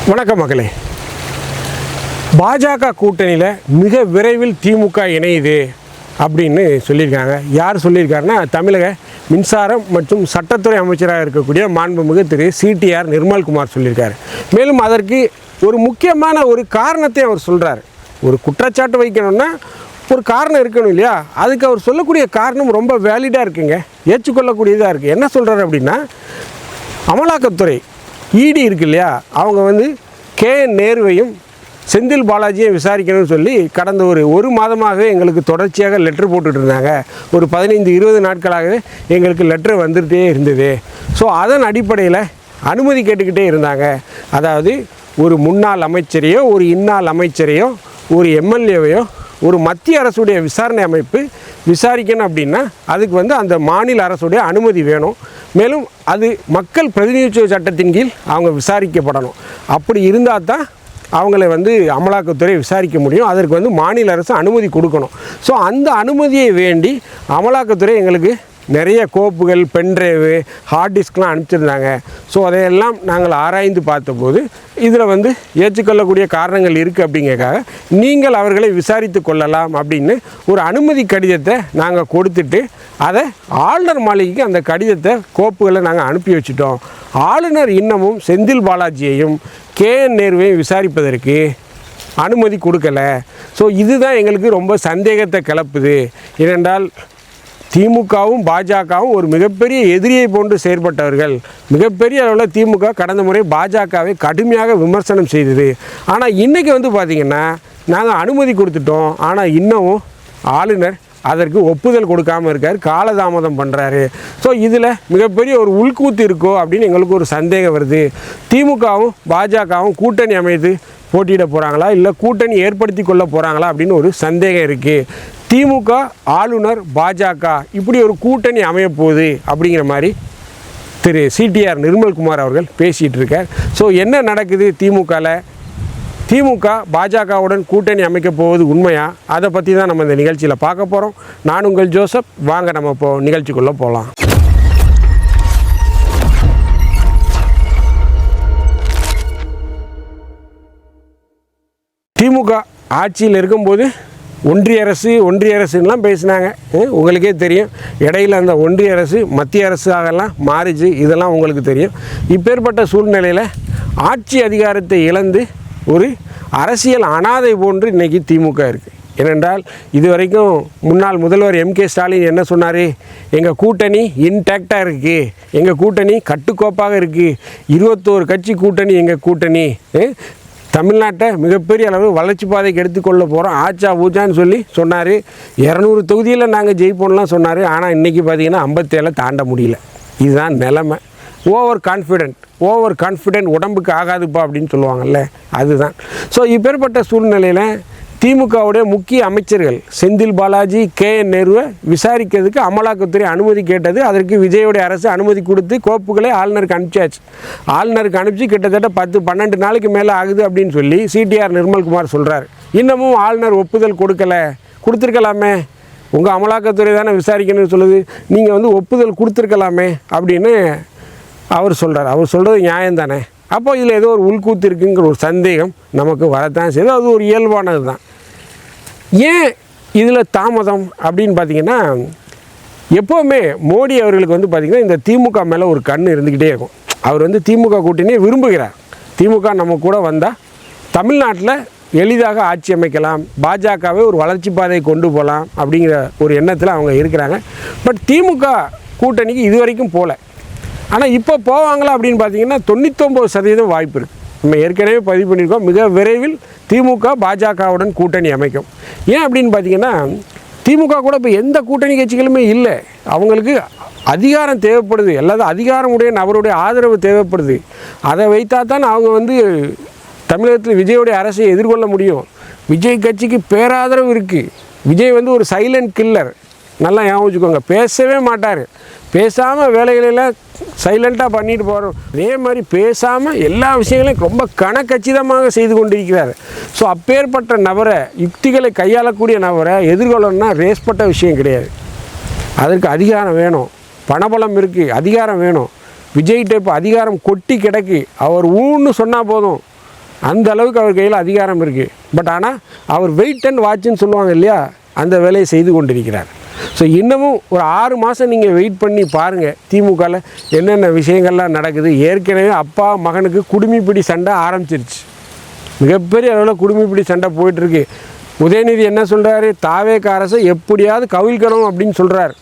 வணக்கம் மக்களே. பாஜக கூட்டணியில் மிக விரைவில் திமுக இணையுது அப்படின்னு சொல்லியிருக்காங்க. யார் சொல்லியிருக்காருன்னா, தமிழக மின்சாரம் மற்றும் சட்டத்துறை அமைச்சராக இருக்கக்கூடிய மாண்புமிகு திரு சிடிஆர் நிர்மல்குமார் சொல்லியிருக்காரு. மேலும் அதற்கு ஒரு முக்கியமான ஒரு காரணத்தை அவர் சொல்கிறார். ஒரு குற்றச்சாட்டு வைக்கணும்னா ஒரு காரணம் இருக்கணும் இல்லையா? அதுக்கு அவர் சொல்லக்கூடிய காரணம் ரொம்ப வேலிடாக இருக்குங்க, ஏற்றுக்கொள்ளக்கூடியதாக இருக்குது. என்ன சொல்கிறார் அப்படின்னா, அமலாக்கத்துறை இடி இருக்கு இல்லையா, அவங்க KN நேருவையும் செந்தில் பாலாஜியை விசாரிக்கணும்னு சொல்லி கடந்த ஒரு மாதமாகவே எங்களுக்கு தொடர்ச்சியாக லெட்டர் போட்டுட்டு இருந்தாங்க. ஒரு 15-20 நாட்களாகவே எங்களுக்கு லெட்டர் வந்துகிட்டே இருந்தது. ஸோ அதன் அடிப்படையில் அனுமதி கேட்டுக்கிட்டே இருந்தாங்க. அதாவது ஒரு முன்னாள் அமைச்சரையோ ஒரு இன்னாள் அமைச்சரையோ ஒரு எம்எல்ஏவையோ ஒரு மத்திய அரசுடைய விசாரணை அமைப்பு விசாரிக்கணும் அப்படின்னா அதுக்கு அந்த மாநில அரசுடைய அனுமதி வேணும். மேலும் அது மக்கள் பிரதிநிதித்துவ சட்டத்தின் கீழ் அவங்க விசாரிக்கப்படணும். அப்படி இருந்தால் தான் அவங்கள அமலாக்கத்துறை விசாரிக்க முடியும். அதற்கு மாநில அரசு அனுமதி கொடுக்கணும். ஸோ அந்த அனுமதியை வேண்டி அமலாக்கத்துறை எங்களுக்கு நிறைய கோப்புகள், பென்ட்ரைவு, ஹார்ட் டிஸ்க்லாம் அனுப்பிச்சிருந்தாங்க. ஸோ அதையெல்லாம் நாங்கள் ஆராய்ந்து பார்த்தபோது இதில் ஏற்றுக்கொள்ளக்கூடிய காரணங்கள் இருக்குது அப்படிங்கிறதுக்காக நீங்கள் அவர்களை விசாரித்து கொள்ளலாம் அப்படின்னு ஒரு அனுமதி கடிதத்தை நாங்கள் கொடுத்துட்டு அதை ஆளுநர் மாளிகைக்கு அந்த கடிதத்தை கோப்புகளை நாங்கள் அனுப்பி வச்சுட்டோம். ஆளுநர் இன்னமும் செந்தில் பாலாஜியையும் KN நேருவையும் விசாரிப்பதற்கு அனுமதி கொடுக்கலை. ஸோ இதுதான் எங்களுக்கு ரொம்ப சந்தேகத்தை கிளப்புது. ஏனென்றால் திமுகவும் பாஜகவும் ஒரு மிகப்பெரிய எதிரியை போன்று செயற்பட்டவர்கள். மிகப்பெரிய அளவில் திமுக கடந்த முறை பாஜகவை கடுமையாக விமர்சனம் செய்தது. ஆனால் இன்றைக்கி பார்த்திங்கன்னா நாங்கள் அனுமதி கொடுத்துட்டோம், ஆனால் இன்னமும் ஆளுநர் அதற்கு ஒப்புதல் கொடுக்காமல் இருக்கார், காலதாமதம் பண்ணுறாரு. ஸோ இதில் மிகப்பெரிய ஒரு உள்கூத்து இருக்கோ அப்படின்னு எங்களுக்கு ஒரு சந்தேகம் வருது. திமுகவும் பாஜகவும் கூட்டணி அமைத்து போட்டியிட போகிறாங்களா, இல்லை கூட்டணி ஏற்படுத்தி கொள்ள போகிறாங்களா அப்படின்னு ஒரு சந்தேகம் இருக்குது. திமுக, ஆளுநர், பாஜக இப்படி ஒரு கூட்டணி அமையப்போகுது அப்படிங்கிற மாதிரி திரு சிடிஆர் நிர்மல்குமார் அவர்கள் பேசிகிட்டு இருக்கார். ஸோ என்ன நடக்குது திமுகவில்? திமுக பாஜகவுடன் கூட்டணி அமைக்க போவது உண்மையா? அதை பற்றி தான் நம்ம இந்த நிகழ்ச்சியில் பார்க்க போகிறோம். நான் உங்கள் ஜோசப். வாங்க நம்ம இப்போ நிகழ்ச்சிக்குள்ளே போகலாம். திமுக ஆட்சியில் இருக்கும்போது ஒன்றிய அரசுலாம் பேசினாங்க. உங்களுக்கே தெரியும். இடையில் அந்த ஒன்றிய அரசு மத்திய அரசாகலாம் மாறிச்சு. இதெல்லாம் உங்களுக்கு தெரியும். இப்பேற்பட்ட சூழ்நிலையில் ஆட்சி அதிகாரத்தை இழந்து ஒரு அரசியல் அனாதை போன்று இன்றைக்கி திமுக இருக்குது. ஏனென்றால் இதுவரைக்கும் முன்னாள் முதல்வர் MK ஸ்டாலின் என்ன சொன்னார்? எங்கள் கூட்டணி இன்டாக்டாக இருக்குது, எங்கள் கூட்டணி கட்டுக்கோப்பாக இருக்குது, 21 கட்சி கூட்டணி எங்கள் கூட்டணி, தமிழ்நாட்டை மிகப்பெரிய அளவு வளர்ச்சி பாதைக்கு எடுத்துக்கொள்ள போகிறோம், ஆச்சா பூச்சான்னு சொல்லி சொன்னார். 200 தொகுதியில் நாங்கள் ஜெயிப்போம்லாம் சொன்னார். ஆனால் இன்றைக்கி பார்த்திங்கன்னா 57 தாண்ட முடியல. இதுதான் நிலைமை. ஓவர் கான்ஃபிடென்ட் உடம்புக்கு ஆகாதுப்பா அப்படின்னு சொல்லுவாங்கள்ல, அதுதான். ஸோ இப்பேற்பட்ட சூழ்நிலையில் திமுகவுடைய முக்கிய அமைச்சர்கள் செந்தில் பாலாஜி, KN நேருவை விசாரிக்கிறதுக்கு அமலாக்கத்துறை அனுமதி கேட்டது. அதற்கு விஜயோடைய அரசு அனுமதி கொடுத்து கோப்புகளை ஆளுநருக்கு அனுப்பிச்சாச்சு. ஆளுநருக்கு அனுப்பிச்சு கிட்டத்தட்ட 10-12 நாளைக்கு மேலே ஆகுது அப்படின்னு சொல்லி சிடிஆர் நிர்மல்குமார் சொல்கிறார். இன்னமும் ஆளுநர் ஒப்புதல் கொடுத்துருக்கலாமே, உங்கள் அமலாக்கத்துறை தானே விசாரிக்கணும்னு சொல்லுது, நீங்கள் ஒப்புதல் கொடுத்துருக்கலாமே அப்படின்னு அவர் சொல்கிறார். அவர் சொல்கிறது நியாயம் தானே. அப்போ இதில் ஏதோ ஒரு உள்கூத்து இருக்குங்கிற ஒரு சந்தேகம் நமக்கு வரத்தான் செய்யுது. அது ஒரு இயல்பானது தான். ஏன் இதில் தாமதம் அப்படின்னு பார்த்திங்கன்னா, எப்போவுமே மோடி அவர்களுக்கு பார்த்திங்கன்னா இந்த திமுக மேலே ஒரு கண் இருந்துக்கிட்டே இருக்கும். அவர் திமுக கூட்டணியை விரும்புகிறார். திமுக நம்ம கூட வந்தால் தமிழ்நாட்டில் எளிதாக ஆட்சி அமைக்கலாம், பாஜகவை ஒரு வளர்ச்சி பாதையை கொண்டு போகலாம் அப்படிங்கிற ஒரு எண்ணத்தில் அவங்க இருக்கிறாங்க. பட் திமுக கூட்டணிக்கு இது வரைக்கும் போகல. ஆனால் இப்போ போவாங்களா அப்படின்னு பார்த்தீங்கன்னா 99% வாய்ப்பு இருக்குது. நம்ம ஏற்கனவே பதிவு பண்ணியிருக்கோம். மிக விரைவில் திமுக பாஜகவுடன் கூட்டணி அமைக்கும். ஏன் அப்படின்னு பார்த்தீங்கன்னா, திமுக கூட இப்போ எந்த கூட்டணி கட்சிகளுமே இல்லை. அவங்களுக்கு அதிகாரம் தேவைப்படுது, எல்லாரும் அதிகாரமுடைய நபருடைய ஆதரவு தேவைப்படுது. அதை வைத்தா தான் அவங்க தமிழகத்தில் விஜயோடைய அரசை எதிர்கொள்ள முடியும். விஜய் கட்சிக்கு பேராதரவு இருக்குது. விஜய் ஒரு சைலண்ட் கில்லர். நல்லா ஞாபகம் வச்சுக்கோங்க. பேசவே மாட்டார். பேசாமல் வேலைகளெல்லாம் சைலண்ட்டாக பண்ணிட்டு போகிறோம். அதே மாதிரி பேசாமல் எல்லா விஷயங்களையும் ரொம்ப கணக்கச்சிதமாக செய்து கொண்டிருக்கிறார். ஸோ அப்பேற்பட்ட நபரை, யுக்திகளை கையாளக்கூடிய நபரை எதிர்கொள்ளணும்னா ரேஸ்பட்ட விஷயம் கிடையாது. அதற்கு அதிகாரம் வேணும், பணபலம் இருக்குது, அதிகாரம் வேணும். விஜய்கிட்ட இப்போ அதிகாரம் கொட்டி கிடக்கு. அவர் ஊன்னு சொன்னால் போதும், அந்த அளவுக்கு அவர் கையில் அதிகாரம் இருக்குது. பட் ஆனால் அவர் வெயிட் அண்ட் வாட்ச்னு சொல்லுவாங்க இல்லையா, அந்த வேலையை செய்து கொண்டிருக்கிறார். ஸோ இன்னமும் ஒரு 6 மாதம் நீங்கள் வெயிட் பண்ணி பாருங்கள் திமுகவில் என்னென்ன விஷயங்கள்லாம் நடக்குது. ஏற்கனவே அப்பா மகனுக்கு குடுமிப்பிடி சண்டை ஆரம்பிச்சிருச்சு. மிகப்பெரிய அளவில் குடுமிப்பிடி சண்டை போயிட்டுருக்கு. உதயநிதி என்ன சொல்கிறாரு, தாவேக அரசை எப்படியாவது கவிழ்க்கணும் அப்படின்னு சொல்கிறார்.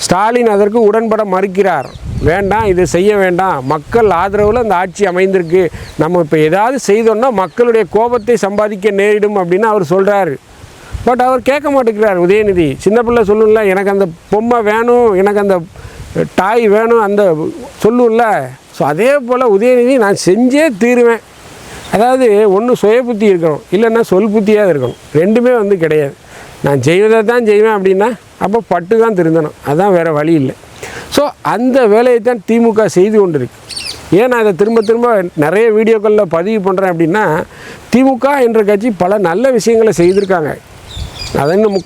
ஸ்டாலின் அதற்கு உடன்பட மறுக்கிறார். வேண்டாம், இதை செய்ய வேண்டாம், மக்கள் ஆதரவில் அந்த ஆட்சி அமைந்திருக்கு, நம்ம இப்போ ஏதாவது செய்தோன்னா மக்களுடைய கோபத்தை சம்பாதிக்க நேரிடும் அப்படின்னு அவர் சொல்கிறாரு. பட் அவர் கேட்க மாட்டேங்கிறார் உதயநிதி. சின்ன பிள்ளை சொல்லும்ல, எனக்கு அந்த பொம்மை வேணும், எனக்கு அந்த டாய் வேணும், அந்த சொல்லும்ல. ஸோ அதே போல் உதயநிதி நான் செஞ்சே தீருவேன். அதாவது ஒன்று சுய புத்தி இருக்கணும், இல்லைன்னா சொல் புத்தியாக இருக்கணும். ரெண்டுமே கிடையாது. நான் செய்வதை தான் செய்வேன் அப்படின்னா அப்போ பட்டு தான் திருந்தணும், அதுதான் வேறு வழி இல்லை. ஸோ அந்த வேலையை தான் திமுக செய்து கொண்டு இருக்கு. ஏன் நான் இதை திரும்ப திரும்ப நிறைய வீடியோக்களில் பதிவு பண்ணுறேன் அப்படின்னா, திமுக என்ற கட்சி பல நல்ல விஷயங்களை செய்திருக்காங்க, அதை இன்னும்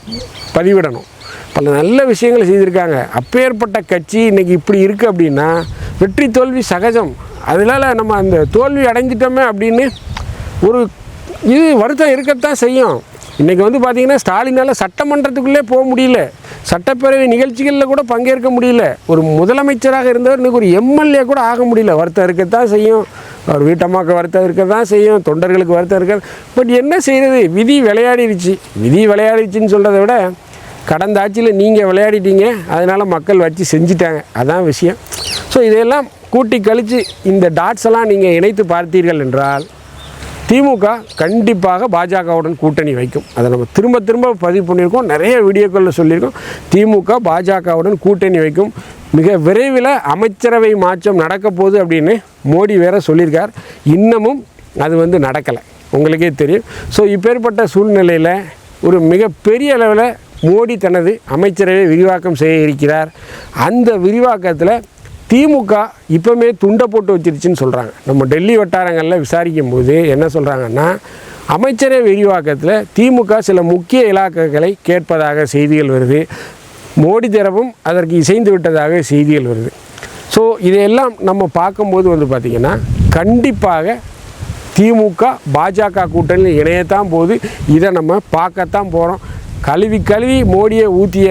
பதிவிடணும். பல நல்ல விஷயங்களை செய்திருக்காங்க. அப்பேற்பட்ட கட்சி இன்றைக்கி இப்படி இருக்குது அப்படின்னா வெற்றி தோல்வி சகஜம். அதனால் நம்ம அந்த தோல்வி அடைஞ்சிட்டோமே அப்படின்னு ஒரு இது வருத்தம் இருக்கத்தான் செய்யும். இன்றைக்கி பார்த்திங்கன்னா ஸ்டாலினால் சட்டமன்றத்துக்குள்ளே போக முடியல, சட்டப்பேரவை நிகழ்ச்சிகளில் கூட பங்கேற்க முடியல. ஒரு முதலமைச்சராக இருந்தவர் இன்றைக்கி ஒரு எம்எல்ஏ கூட ஆக முடியல. வருத்தம் இருக்கத்தான் செய்யும், அவர் வீட்டம்மாவுக்கு வருத்தம் இருக்க தான் செய்யும், தொண்டர்களுக்கு வருத்தம் இருக்காது. பட் என்ன செய்கிறது, விதி விளையாடிடுச்சு. விதி விளையாடிடுச்சின்னு சொல்கிறத விட கடந்த ஆட்சியில் நீங்கள் விளையாடிட்டீங்க, அதனால் மக்கள் வச்சு செஞ்சிட்டாங்க, அதான் விஷயம். ஸோ இதையெல்லாம் கூட்டி கழித்து இந்த டாட்ஸ் எல்லாம் நீங்கள் இணைத்து பார்த்தீர்கள் என்றால் திமுக கண்டிப்பாக பாஜகவுடன் கூட்டணி வைக்கும். அதை நம்ம திரும்ப திரும்ப பதிவு பண்ணியிருக்கோம், நிறைய வீடியோக்களில் சொல்லியிருக்கோம். திமுக பாஜகவுடன் கூட்டணி வைக்கும். மிக விரைவில் அமைச்சரவை மாற்றம் நடக்க போகுது அப்படின்னு மோடி வேற சொல்லியிருக்கார். இன்னமும் அது நடக்கலை, உங்களுக்கே தெரியும். ஸோ இப்பேற்பட்ட சூழ்நிலையில் ஒரு மிகப்பெரிய அளவில் மோடி தனது அமைச்சரவை விரிவாக்கம் செய்ய இருக்கிறார். அந்த விரிவாக்கத்தில் திமுக இப்போமே துண்டை போட்டு வச்சிருச்சுன்னு சொல்கிறாங்க. நம்ம டெல்லி வட்டாரங்களில் விசாரிக்கும் போது என்ன சொல்கிறாங்கன்னா, அமைச்சரவை விரிவாக்கத்தில் திமுக சில முக்கிய இலாக்காக்களை கேட்பதாக செய்திகள் வருது. மோடி தரப்பும் அதற்கு இசைந்து விட்டதாக செய்திகள் வருது. ஸோ இதையெல்லாம் நம்ம பார்க்கும்போது பார்த்திங்கன்னா கண்டிப்பாக திமுக பாஜக கூட்டணியில் இணையத்தான் போது. இதை நம்ம பார்க்கத்தான் போகிறோம். கழுவி கழுவி மோடியை ஊற்றிய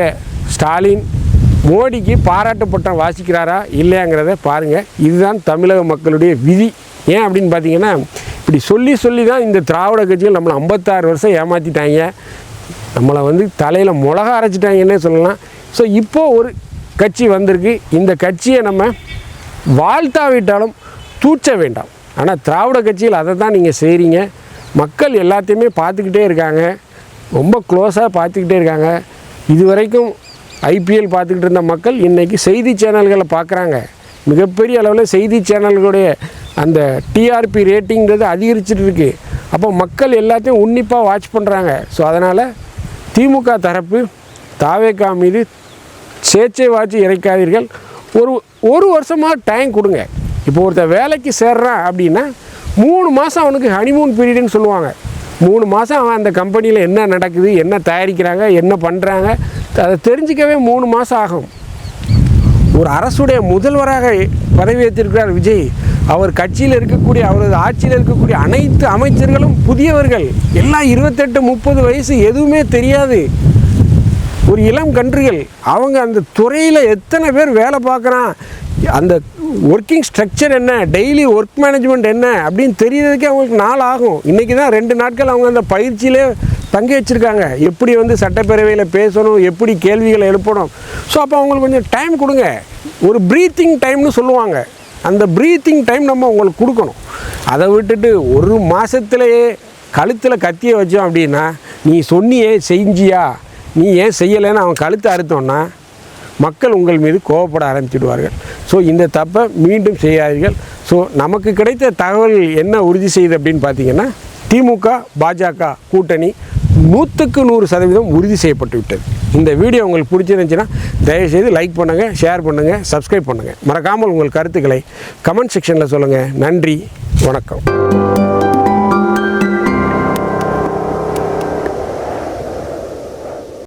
ஸ்டாலின் மோடிக்கு பாராட்டு பட்டம் வாசிக்கிறாரா இல்லையாங்கிறத பாருங்கள். இதுதான் தமிழக மக்களுடைய விதி. ஏன் அப்படின்னு பார்த்தீங்கன்னா, இப்படி சொல்லி சொல்லி தான் இந்த திராவிட கட்சிகள் நம்மளை 56 வருஷம் ஏமாற்றிட்டாங்க, நம்மளை தலையில் மிளகா அரைச்சிட்டாங்கன்னே சொல்லலாம். ஸோ இப்போது ஒரு கட்சி வந்திருக்கு. இந்த கட்சியை நம்ம வாழ்த்தாவிட்டாலும் தூச்ச வேண்டாம். ஆனால் திராவிட கட்சியில் அதை தான் நீங்கள் செய்கிறீங்க. மக்கள் எல்லாத்தையுமே பார்த்துக்கிட்டே இருக்காங்க, ரொம்ப க்ளோஸாக பார்த்துக்கிட்டே இருக்காங்க. இதுவரைக்கும் ஐபிஎல் பார்த்துக்கிட்டு இருந்த மக்கள் இன்றைக்கி செய்தி சேனல்களை பார்க்குறாங்க. மிகப்பெரிய அளவில் செய்தி சேனல்களுடைய அந்த டிஆர்பி ரேட்டிங்கிறது அதிகரிச்சுட்டு இருக்குது. அப்போ மக்கள் எல்லாத்தையும் உன்னிப்பாக வாட்ச் பண்ணுறாங்க. ஸோ அதனால் திமுக தரப்பு தாவேகா மீது சேச்சை வாட்சி இறைக்காதீர்கள். ஒரு வருஷமாக டைம் கொடுங்க. இப்போ ஒருத்தர் வேலைக்கு சேர்றான் அப்படின்னா 3 மாதம் அவனுக்கு ஹனிமூன் பீரியடுன்னு சொல்லுவாங்க. 3 மாதம் அவன் அந்த கம்பெனியில் என்ன நடக்குது, என்ன தயாரிக்கிறாங்க, என்ன பண்ணுறாங்க, அதை தெரிஞ்சிக்கவே 3 மாதம் ஆகும். ஒரு அரசுடைய முதல்வராக பதவியேற்றிருக்கிறார் விஜய். அவர் கட்சியில் இருக்கக்கூடிய, அவரது ஆட்சியில் இருக்கக்கூடிய அனைத்து அமைச்சர்களும் புதியவர்கள், எல்லாம் 28-30 வயசு, எதுவுமே தெரியாது, ஒரு இளம் கன்றுகள். அவங்க அந்த துறையில் எத்தனை பேர் வேலை பார்க்குறான், அந்த ஒர்க்கிங் ஸ்ட்ரக்சர் என்ன, டெய்லி ஒர்க் மேனேஜ்மெண்ட் என்ன அப்படின்னு தெரியறதுக்கே அவங்களுக்கு நாள் ஆகும். இன்றைக்கி தான் 2 நாட்கள் அவங்க அந்த பயிற்சியிலே தங்கி வச்சுருக்காங்க. எப்படி சட்டப்பேரவையில் பேசணும், எப்படி கேள்விகளை எழுப்பணும். ஸோ அப்போ அவங்களுக்கு கொஞ்சம் டைம் கொடுங்க. ஒரு ப்ரீத்திங் டைம்னு சொல்லுவாங்க, அந்த ப்ரீத்திங் டைம் நம்ம உங்களுக்கு கொடுக்கணும். அதை விட்டுட்டு 1 மாதத்துலேயே கழுத்தில் கத்தியை வச்சோம் அப்படின்னா, நீ சொன்னியே செஞ்சியா, நீ ஏன் செய்யலைன்னு அவன் கழுத்தை அறுத்தோன்னா மக்கள் உங்கள் மீது கோவப்பட ஆரம்பிச்சிடுவார்கள். ஸோ இந்த தப்பை மீண்டும் செய்யாதீர்கள். ஸோ நமக்கு கிடைத்த தகவல் என்ன உறுதி செய்யுது அப்படின்னு பார்த்தீங்கன்னா, திமுக பாஜக கூட்டணி 100% உறுதி செய்யப்பட்டு விட்டது. இந்த வீடியோ உங்களுக்கு பிடிச்சிருந்துச்சுன்னா தயவுசெய்து லைக் பண்ணுங்கள், ஷேர் பண்ணுங்கள், சப்ஸ்கிரைப் பண்ணுங்கள். மறக்காமல் உங்கள் கருத்துக்களை கமெண்ட் செக்ஷனில் சொல்லுங்கள். நன்றி, வணக்கம்.